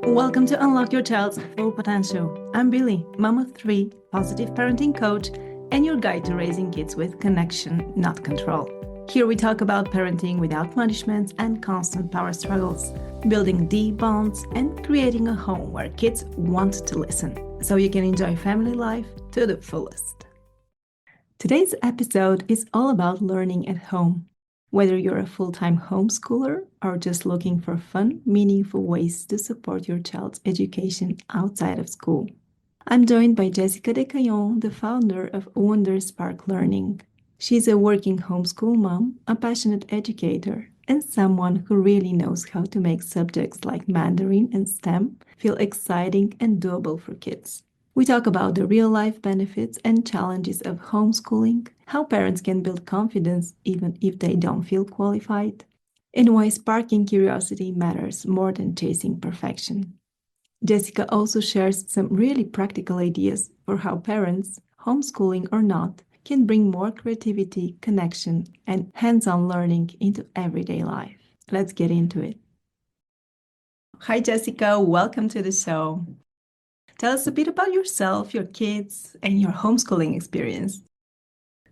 Welcome to Unlock Your Child's Full Potential. I'm Billy, mom of three, positive parenting coach, and your guide to raising kids with connection, not control. Here we talk about parenting without punishments and constant power struggles, building deep bonds, and creating a home where kids want to listen, so you can enjoy family life to the fullest. Today's episode is all about learning at home. Whether you're a full-time homeschooler or just looking for fun, meaningful ways to support your child's education outside of school. I'm joined by Jessica Decaillon, the founder of Wonder Spark Learning. She's a working homeschool mom, a passionate educator, and someone who really knows how to make subjects like Mandarin and STEM feel exciting and doable for kids. We talk about the real-life benefits and challenges of homeschooling, how parents can build confidence even if they don't feel qualified, and why sparking curiosity matters more than chasing perfection. Jessica also shares some really practical ideas for how parents, homeschooling or not, can bring more creativity, connection, and hands-on learning into everyday life. Let's get into it. Hi, Jessica. Welcome to the show. Tell us a bit about yourself, your kids, and your homeschooling experience.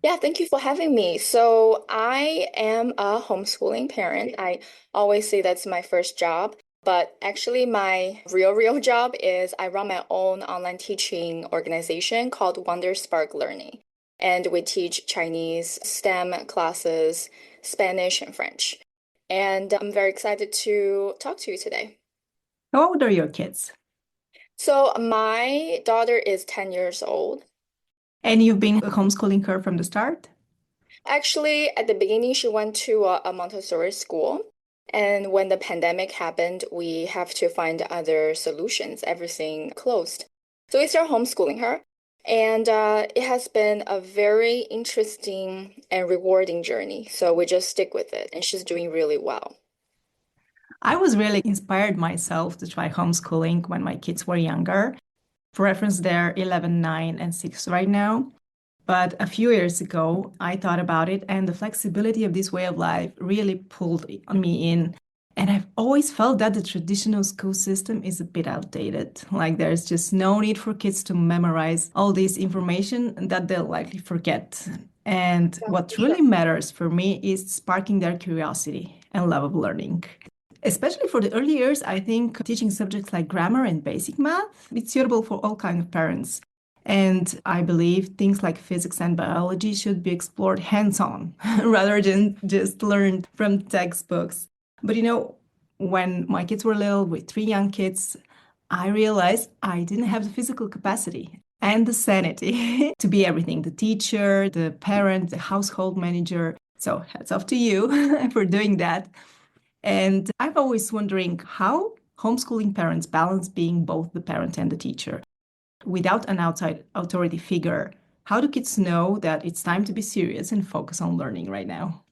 Yeah, thank you for having me. So I am a homeschooling parent. I always say that's my first job, but actually my real job is I run my own online teaching organization called Wonder Spark Learning. And we teach Chinese, STEM classes, Spanish, and French. And I'm very excited to talk to you today. How old are your kids? So my daughter is 10 years old. And you've been homeschooling her from the start? Actually, at the beginning, she went to a Montessori school. And when the pandemic happened, we have to find other solutions. Everything closed. So we started homeschooling her. And it has been a very interesting and rewarding journey. So we just stick with it. And she's doing really well. I was really inspired myself to try homeschooling when my kids were younger. For reference, they're 11, 9, and 6 right now. But a few years ago, I thought about it, and the flexibility of this way of life really pulled me in. And I've always felt that the traditional school system is a bit outdated. Like there's just no need for kids to memorize all this information that they'll likely forget. And Yeah, what for sure. really matters for me is sparking their curiosity and love of learning. Especially for the early years, I think teaching subjects like grammar and basic math, it's suitable for all kinds of parents. And I believe things like physics and biology should be explored hands-on rather than just learned from textbooks. But when my kids were little, with three young kids, I realized I didn't have the physical capacity and the sanity to be everything, the teacher, the parent, the household manager. So hats off to you for doing that. And I've always wondering how homeschooling parents balance being both the parent and the teacher. Without an outside authority figure, how do kids know that it's time to be serious and focus on learning right now?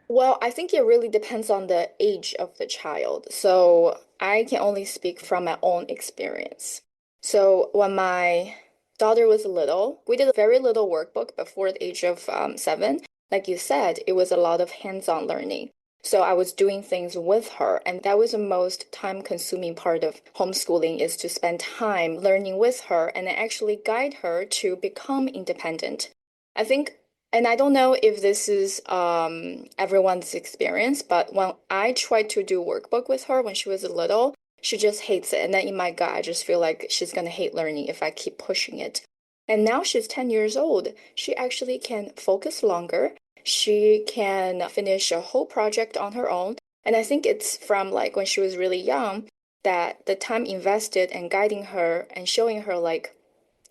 Well, I think it really depends on the age of the child. So I can only speak from my own experience. So when my daughter was little, we did a very little workbook before the age of 7. Like you said, it was a lot of hands-on learning. So I was doing things with her, and that was the most time-consuming part of homeschooling is to spend time learning with her and then actually guide her to become independent. I think and I don't know if this is everyone's experience, but when I tried to do workbook with her when she was little, she just hates it. And then in my gut, I just feel like she's gonna hate learning if I keep pushing it. And now she's 10 years old. She actually can focus longer. She can finish a whole project on her own. And I think it's from like when she was really young that the time invested in guiding her and showing her like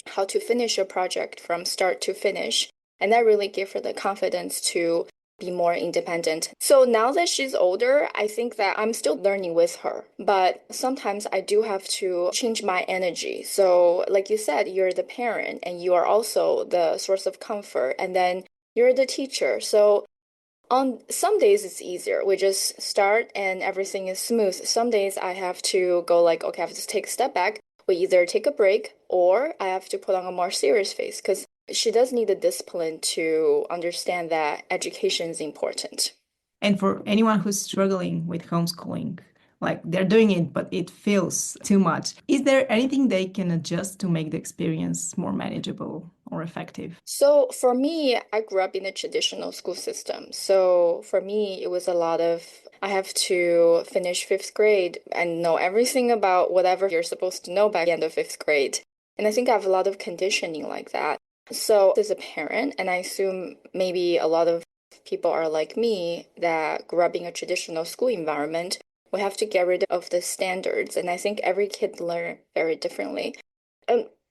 how to finish a project from start to finish. And that really gave her the confidence to be more independent. So now that she's older, I think that I'm still learning with her, but sometimes I do have to change my energy. So, like you said, you're the parent and you are also the source of comfort, and then you're the teacher. So, on some days it's easier. We just start and everything is smooth. Some days I have to go like, okay, I have to take a step back. We either take a break or I have to put on a more serious face because she does need the discipline to understand that education is important. And for anyone who's struggling with homeschooling, like they're doing it, but it feels too much. Is there anything they can adjust to make the experience more manageable or effective? So for me, I grew up in a traditional school system. So for me, it was a lot of I have to finish fifth grade and know everything about whatever you're supposed to know by the end of fifth grade. And I think I have a lot of conditioning like that. So as a parent, and I assume maybe a lot of people are like me that grew up in a traditional school environment, we have to get rid of the standards. And I think every kid learn very differently.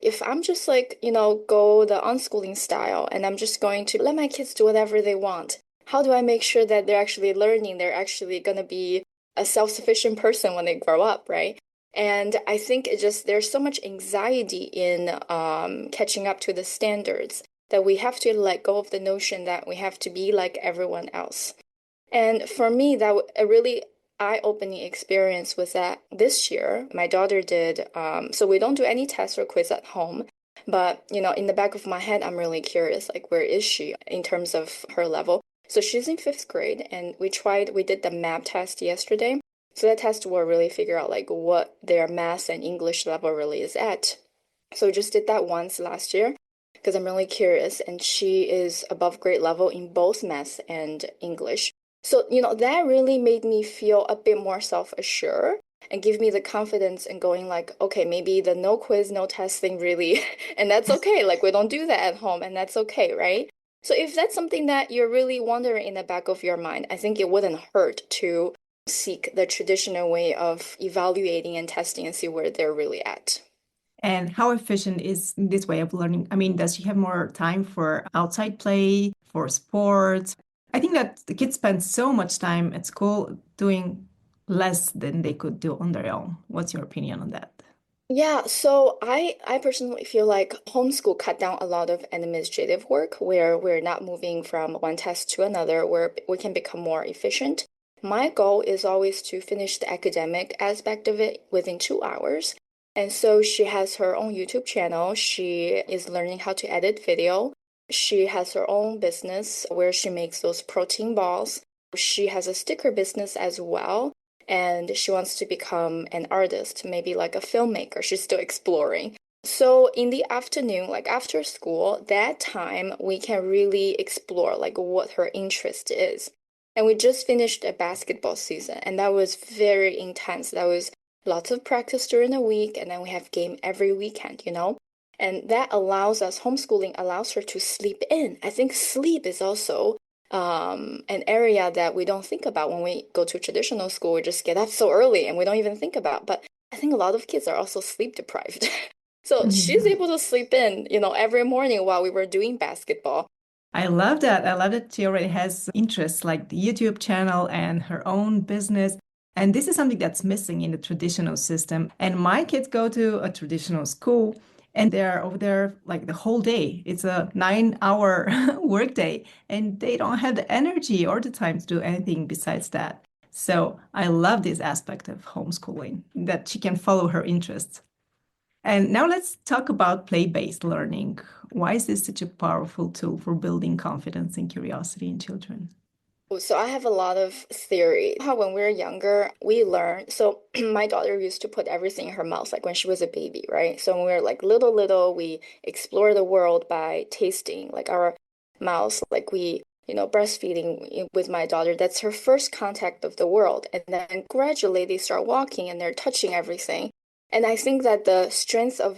If I'm just like, go the unschooling style and I'm just going to let my kids do whatever they want, how do I make sure that they're actually learning, they're actually going to be a self-sufficient person when they grow up, right? And I think it just there's so much anxiety in catching up to the standards that we have to let go of the notion that we have to be like everyone else. And for me, a really eye-opening experience was that this year, my daughter did, so we don't do any tests or quiz at home, but in the back of my head, I'm really curious, like where is she in terms of her level? So she's in fifth grade, and we did the MAP test yesterday. So that test will really figure out like what their math and English level really is at. So we just did that once last year because I'm really curious, and she is above grade level in both math and English. So, that really made me feel a bit more self-assured and give me the confidence in going like, okay, maybe the no quiz, no test thing really, and that's okay. Like we don't do that at home and that's okay, right? So if that's something that you're really wondering in the back of your mind, I think it wouldn't hurt to seek the traditional way of evaluating and testing and see where they're really at. And how efficient is this way of learning? I mean, does she have more time for outside play, for sports? I think that the kids spend so much time at school doing less than they could do on their own. What's your opinion on that? Yeah, so I personally feel like homeschool cut down a lot of administrative work where we're not moving from one test to another, where we can become more efficient. My goal is always to finish the academic aspect of it within 2 hours. And so she has her own YouTube channel. She is learning how to edit video. She has her own business where she makes those protein balls. She has a sticker business as well, and she wants to become an artist, maybe like a filmmaker. She's still exploring. So in the afternoon, like after school, that time we can really explore like what her interest is. And we just finished a basketball season, and that was very intense. That was lots of practice during the week, and then we have game every weekend. And that allows us, homeschooling allows her to sleep in. I think sleep is also an area that we don't think about when we go to traditional school. We just get up so early and we don't even think about. But I think a lot of kids are also sleep deprived. So she's Mhm. able to sleep in, every morning while we were doing basketball. I love that. I love that she already has interests like the YouTube channel and her own business. And this is something that's missing in the traditional system. And my kids go to a traditional school and they're over there like the whole day. It's a 9 hour workday and they don't have the energy or the time to do anything besides that. So I love this aspect of homeschooling that she can follow her interests. And now let's talk about play-based learning. Why is this such a powerful tool for building confidence and curiosity in children? So I have a lot of theory. How when we were younger, we learned. So my daughter used to put everything in her mouth, like when she was a baby, right? So when we were like little, we explore the world by tasting, like our mouths, like breastfeeding with my daughter. That's her first contact of the world. And then gradually they start walking and they're touching everything. And I think that the strength of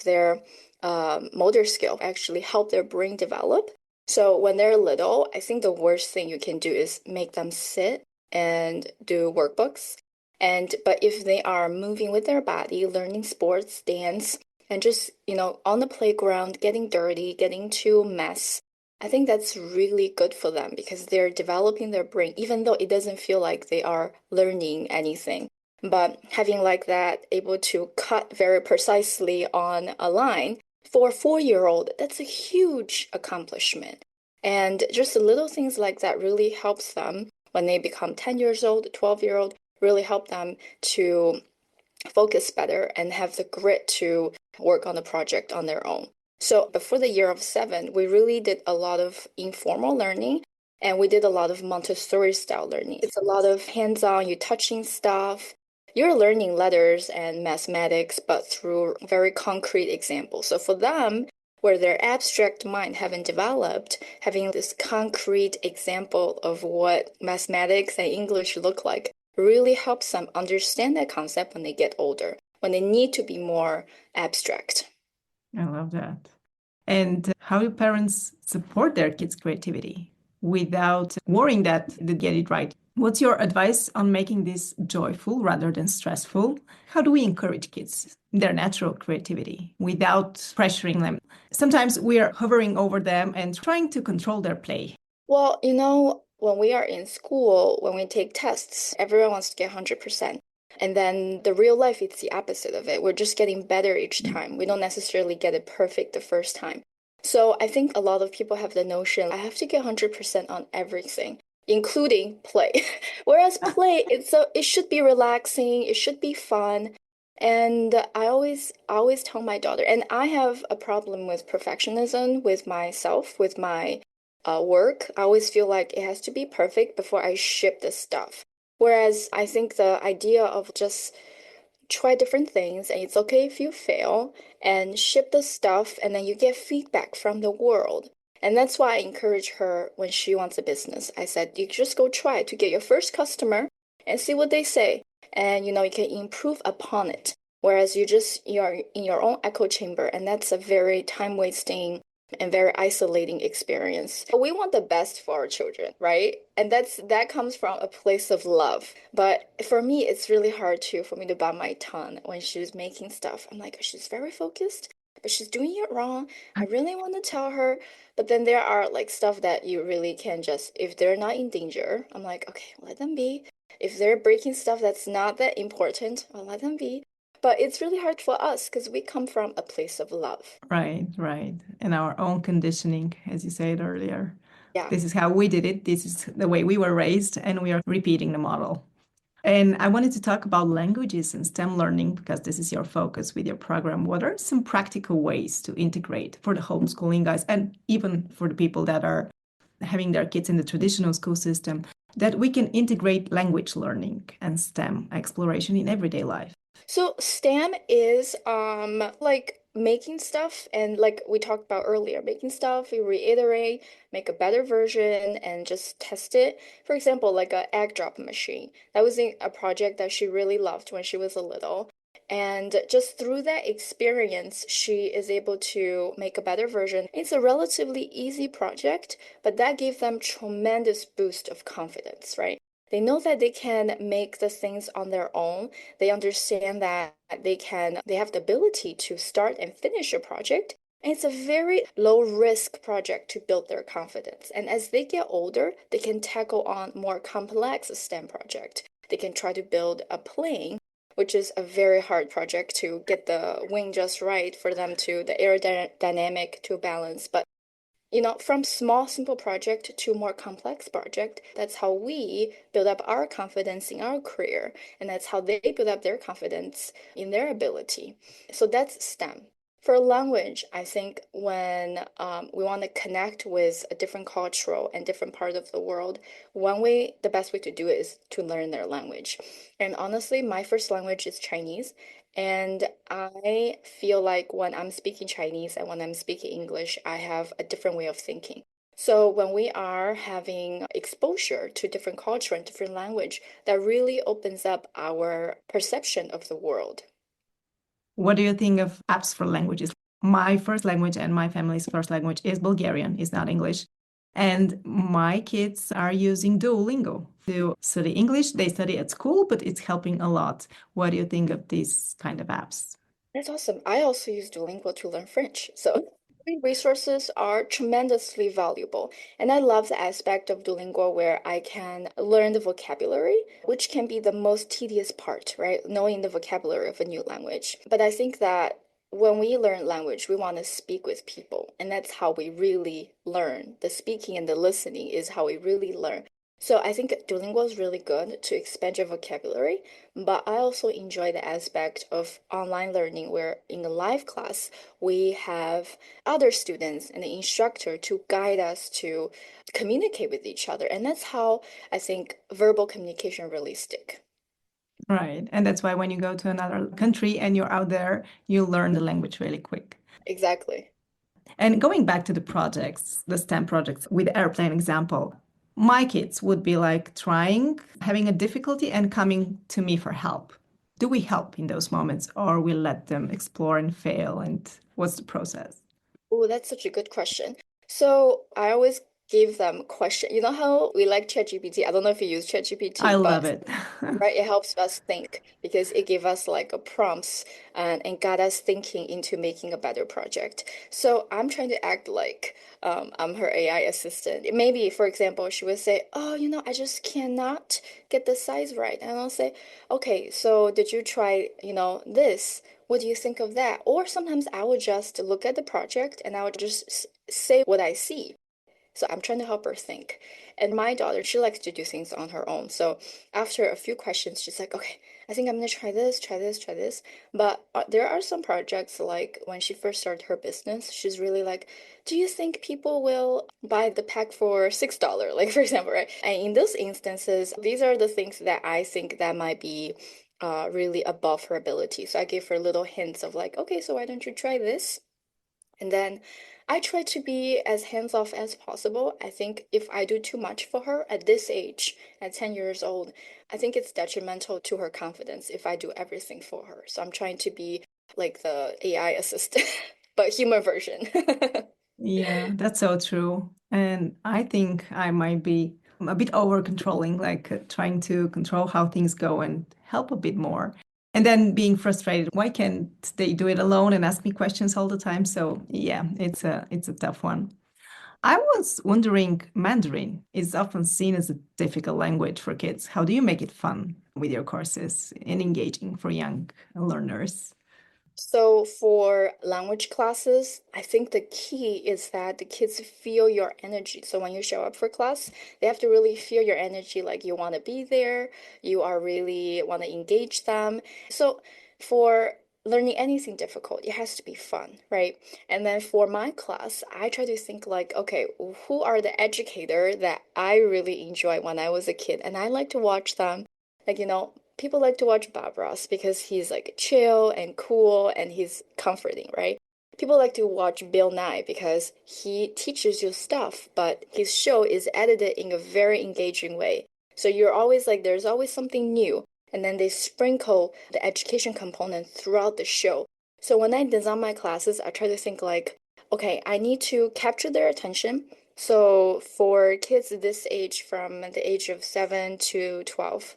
their motor skill actually help their brain develop. So when they're little, I think the worst thing you can do is make them sit and do workbooks. But if they are moving with their body, learning sports, dance, and just, on the playground, getting dirty, getting to mess, I think that's really good for them because they're developing their brain, even though it doesn't feel like they are learning anything. But having like that, able to cut very precisely on a line for a 4-year-old, that's a huge accomplishment. And just the little things like that really helps them when they become 10 years old, 12-year-old, really help them to focus better and have the grit to work on the project on their own. So before the year of 7, we really did a lot of informal learning and we did a lot of Montessori style learning. It's a lot of hands-on, you touching stuff, You're learning letters and mathematics, but through very concrete examples. So for them, where their abstract mind haven't developed, having this concrete example of what mathematics and English look like really helps them understand that concept when they get older, when they need to be more abstract. I love that. And how do parents support their kids' creativity without worrying that they get it right? What's your advice on making this joyful rather than stressful? How do we encourage kids their natural creativity without pressuring them? Sometimes we are hovering over them and trying to control their play. Well, when we are in school, when we take tests, everyone wants to get 100%. And then the real life, it's the opposite of it. We're just getting better each time. We don't necessarily get it perfect the first time. So I think a lot of people have the notion, I have to get 100% on everything, including play. Whereas play, it should be relaxing, it should be fun. And I always tell my daughter, and I have a problem with perfectionism with myself, with my work. I always feel like it has to be perfect before I ship the stuff. Whereas I think the idea of just try different things and it's okay if you fail and ship the stuff and then you get feedback from the world. And that's why I encourage her when she wants a business. I said, you just go try to get your first customer and see what they say. And you can improve upon it. Whereas you're in your own echo chamber, and that's a very time wasting and very isolating experience. We want the best for our children, right? And that comes from a place of love. But for me, it's really hard for me to bite my tongue when she's making stuff. I'm like, she's very focused, but she's doing it wrong. I really want to tell her. But then there are like stuff that you really can just, if they're not in danger, I'm like, okay, let them be. If they're breaking stuff that's not that important, I'll let them be. But it's really hard for us because we come from a place of love. Right, right. And our own conditioning, as you said earlier. Yeah. This is how we did it. This is the way we were raised, and we are repeating the model. And I wanted to talk about languages and STEM learning because this is your focus with your program. What are some practical ways to integrate for the homeschooling guys and even for the people that are having their kids in the traditional school system, that we can integrate language learning and STEM exploration in everyday life? So STEM is like making stuff and like we talked about earlier, making stuff, you reiterate, make a better version and just test it. For example, like a egg drop machine. That was a project that she really loved when she was a little. And just through that experience, she is able to make a better version. It's a relatively easy project, but that gave them tremendous boost of confidence, right? They know that they can make the things on their own. They understand that they have the ability to start and finish a project. And it's a very low risk project to build their confidence. And as they get older, they can tackle on more complex STEM project. They can try to build a plane, which is a very hard project to get the wing just right for them to the aerodynamic to balance. But from small, simple project to more complex project, that's how we build up our confidence in our career. And that's how they build up their confidence in their ability. So that's STEM. For language, I think when we want to connect with a different cultural and different part of the world, the best way to do it is to learn their language. And honestly, my first language is Chinese. And I feel like when I'm speaking Chinese and when I'm speaking English, I have a different way of thinking. So when we are having exposure to different culture and different language, that really opens up our perception of the world. What do you think of apps for languages? My first language and my family's first language is Bulgarian, is not English. And my kids are using Duolingo to study English. They study at school, but it's helping a lot. What do you think of these kind of apps? That's awesome. I also use Duolingo to learn French. So free resources are tremendously valuable. And I love the aspect of Duolingo where I can learn the vocabulary, which can be the most tedious part, right? Knowing the vocabulary of a new language. But I think that when we learn language, we want to speak with people. And that's how we really learn. The speaking and the listening is how we really learn. So I think Duolingo is really good to expand your vocabulary, but I also enjoy the aspect of online learning where in a live class we have other students and the instructor to guide us to communicate with each other. And that's how I think verbal communication really stick. Right. And that's why when you go to another country and you're out there, you learn the language really quick. Exactly. And going back to the projects, the STEM projects with the airplane example, my kids would be like trying, having a difficulty, and coming to me for help. Do we help in those moments or we let them explore and fail? And what's the process? Oh, that's such a good question. So I always give them question. You know how we like ChatGPT? I don't know if you use I ChatGPT, love but it. right, it helps us think because it gives us like a prompts and guide us thinking into making a better project. So I'm trying to act like I'm her AI assistant. Maybe, for example, she would say, "Oh, I just cannot get the size right," and I'll say, "Okay, so did you try, this? What do you think of that?" Or sometimes I would just look at the project and I would just say what I see. So I'm trying to help her think. And my daughter, she likes to do things on her own. So after a few questions, she's like, okay, I think I'm gonna try this, try this, try this. But there are some projects like when she first started her business, she's really like, do you think people will buy the pack for $6? Like for example, right? And in those instances, these are the things that I think that might be really above her ability. So I give her little hints of like, okay, so why don't you try this? And then I try to be as hands off as possible. I think if I do too much for her at this age, at 10 years old, I think it's detrimental to her confidence if I do everything for her. So I'm trying to be like the AI assistant, but human version. Yeah, that's so true. And I think I might be a bit over controlling, like trying to control how things go and help a bit more. And then being frustrated. Why can't they do it alone and ask me questions all the time? So yeah, it's a tough one. I was wondering, Mandarin is often seen as a difficult language for kids. How do you make it fun with your courses and engaging for young learners? So for language classes, I think the key is that the kids feel your energy. So when you show up for class, they have to really feel your energy, like you want to be there, you are really want to engage them. So for learning anything difficult, it has to be fun, right? And then for my class, I try to think like, okay, who are the educator that I really enjoy when I was a kid? And I like to watch them like, people like to watch Bob Ross because he's like chill and cool and he's comforting, right? People like to watch Bill Nye because he teaches you stuff, but his show is edited in a very engaging way. So you're always like, there's always something new. And then they sprinkle the education component throughout the show. So when I design my classes, I try to think like, okay, I need to capture their attention. So for kids this age, from the age of 7 to 12,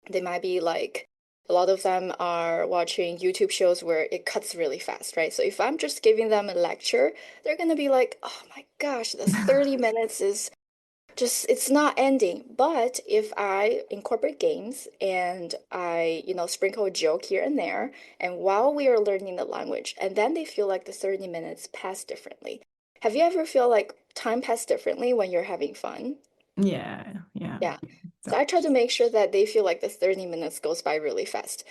they might be like a lot of them are watching YouTube shows where it cuts really fast, right? So if I'm just giving them a lecture, they're gonna be like, oh my gosh, the 30 minutes is just, it's not ending. But if I incorporate games and I, sprinkle a joke here and there, and while we are learning the language, and then they feel like the 30 minutes pass differently. Have you ever feel like time pass differently when you're having fun? Yeah, yeah. Yeah. So So I try to make sure that they feel like the 30 minutes goes by really fast.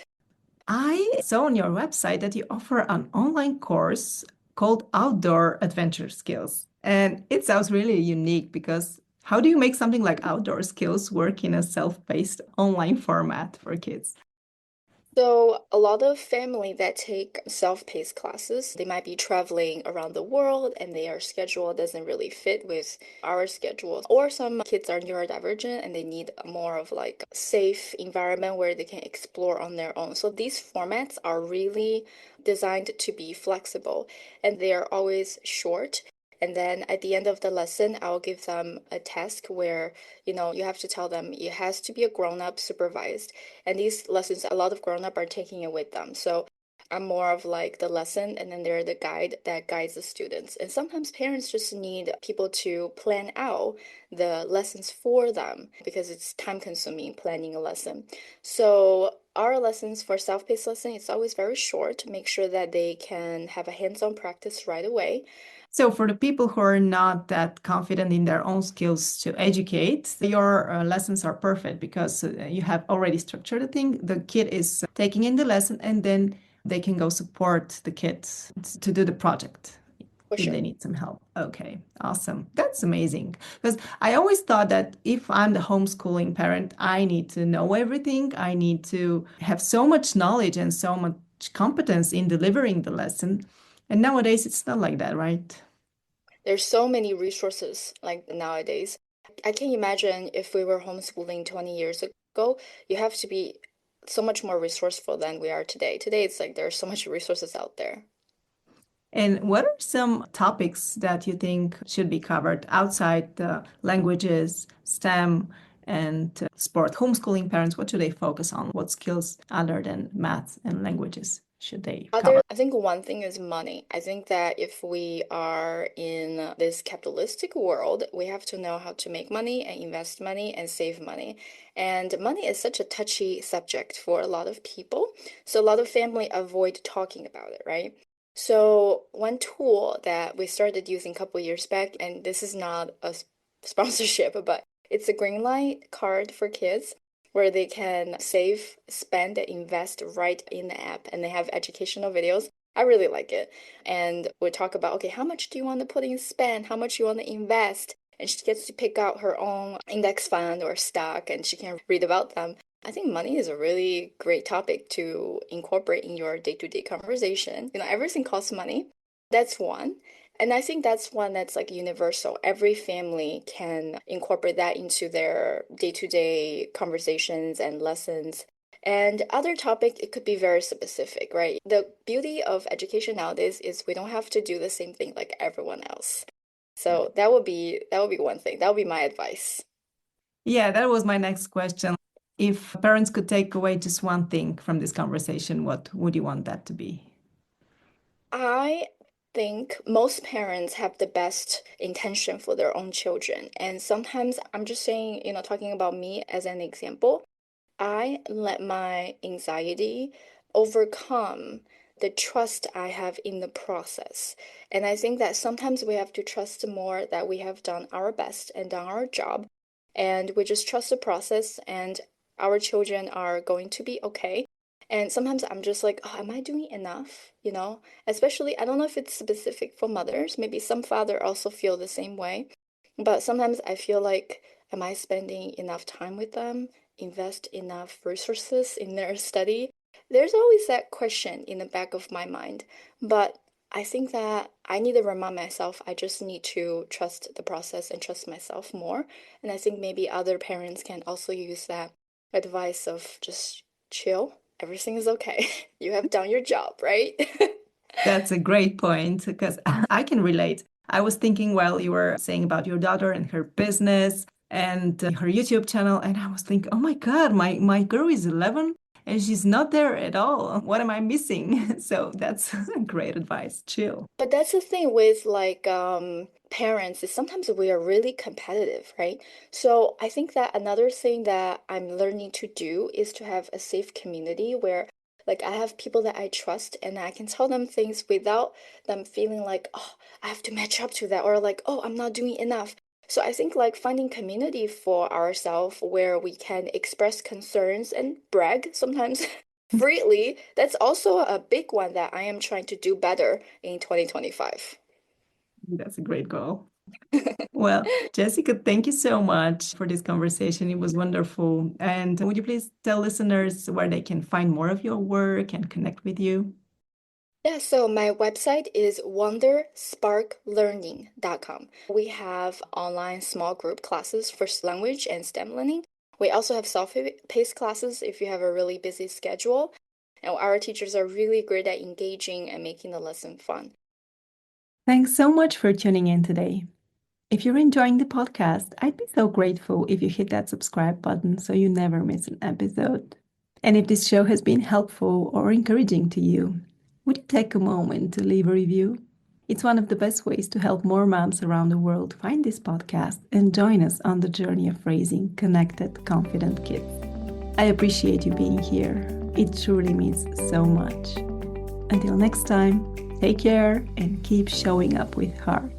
I saw on your website that you offer an online course called Outdoor Adventure Skills. And it sounds really unique because how do you make something like outdoor skills work in a self-paced online format for kids? So a lot of family that take self-paced classes, they might be traveling around the world and their schedule doesn't really fit with our schedule. Or some kids are neurodivergent and they need more of like a safe environment where they can explore on their own. So these formats are really designed to be flexible and they are always short. And then at the end of the lesson, I'll give them a task where, you have to tell them it has to be a grown-up supervised. And these lessons, a lot of grown-up are taking it with them. So I'm more of like the lesson, and then they're the guide that guides the students. And sometimes parents just need people to plan out the lessons for them because it's time consuming planning a lesson. So our lessons for self-paced lesson, it's always very short. Make sure that they can have a hands-on practice right away. So, for the people who are not that confident in their own skills to educate, your lessons are perfect because you have already structured the thing. The kid is taking in the lesson and then they can go support the kids to do the project. For if sure. they need some help. Okay, awesome. That's amazing. Because I always thought that if I'm the homeschooling parent, I need to know everything. I need to have so much knowledge and so much competence in delivering the lesson. And nowadays, it's not like that, right? There's so many resources like nowadays. I can imagine if we were homeschooling 20 years ago, you have to be so much more resourceful than we are today. Today, it's like there's so much resources out there. And what are some topics that you think should be covered outside the languages, STEM, and sport? Homeschooling parents, what should they focus on? What skills other than math and languages should they cover? I think one thing is money. I think that if we are in this capitalistic world, we have to know how to make money and invest money and save money. And money is such a touchy subject for a lot of people. So a lot of family avoid talking about it, right? So one tool that we started using a couple years back, and this is not a sponsorship, but it's a green light card for kids where they can save, spend, and invest right in the app, and they have educational videos. I really like it. And we talk about, okay, how much do you want to put in spend? How much you want to invest? And she gets to pick out her own index fund or stock, and she can read about them. I think money is a really great topic to incorporate in your day-to-day conversation. Everything costs money. That's one. And I think that's one that's like universal. Every family can incorporate that into their day-to-day conversations and lessons. And other topic, it could be very specific, right? The beauty of education nowadays is we don't have to do the same thing like everyone else. So that would be one thing. That would be my advice. Yeah, that was my next question. If parents could take away just one thing from this conversation, what would you want that to be? I think most parents have the best intention for their own children. And sometimes I'm just saying, talking about me as an example, I let my anxiety overcome the trust I have in the process. And I think that sometimes we have to trust more that we have done our best and done our job. And we just trust the process and our children are going to be okay. And sometimes I'm just like, oh, am I doing enough? Especially, I don't know if it's specific for mothers. Maybe some father also feel the same way. But sometimes I feel like, am I spending enough time with them? Invest enough resources in their study? There's always that question in the back of my mind. But I think that I need to remind myself I just need to trust the process and trust myself more. And I think maybe other parents can also use that advice of just chill. Everything is okay. You have done your job, right? That's a great point because I can relate. I was thinking while you were saying about your daughter and her business and her YouTube channel, and I was thinking, oh my God, my girl is 11 and she's not there at all. What am I missing? So that's great advice. Chill. But that's the thing with like parents is sometimes we are really competitive, right? So I think that another thing that I'm learning to do is to have a safe community where like I have people that I trust and I can tell them things without them feeling like, oh, I have to match up to that or like, oh, I'm not doing enough. So I think like finding community for ourselves where we can express concerns and brag sometimes freely, that's also a big one that I am trying to do better in 2025. That's a great goal. Well, Jessica, thank you so much for this conversation. It was wonderful. And would you please tell listeners where they can find more of your work and connect with you? Yeah, so my website is wondersparklearning.com. We have online small group classes for language and STEM learning. We also have self-paced classes if you have a really busy schedule. And our teachers are really great at engaging and making the lesson fun. Thanks so much for tuning in today. If you're enjoying the podcast, I'd be so grateful if you hit that subscribe button so you never miss an episode. And if this show has been helpful or encouraging to you, would you take a moment to leave a review? It's one of the best ways to help more moms around the world find this podcast and join us on the journey of raising connected, confident kids. I appreciate you being here. It truly means so much. Until next time, take care and keep showing up with heart.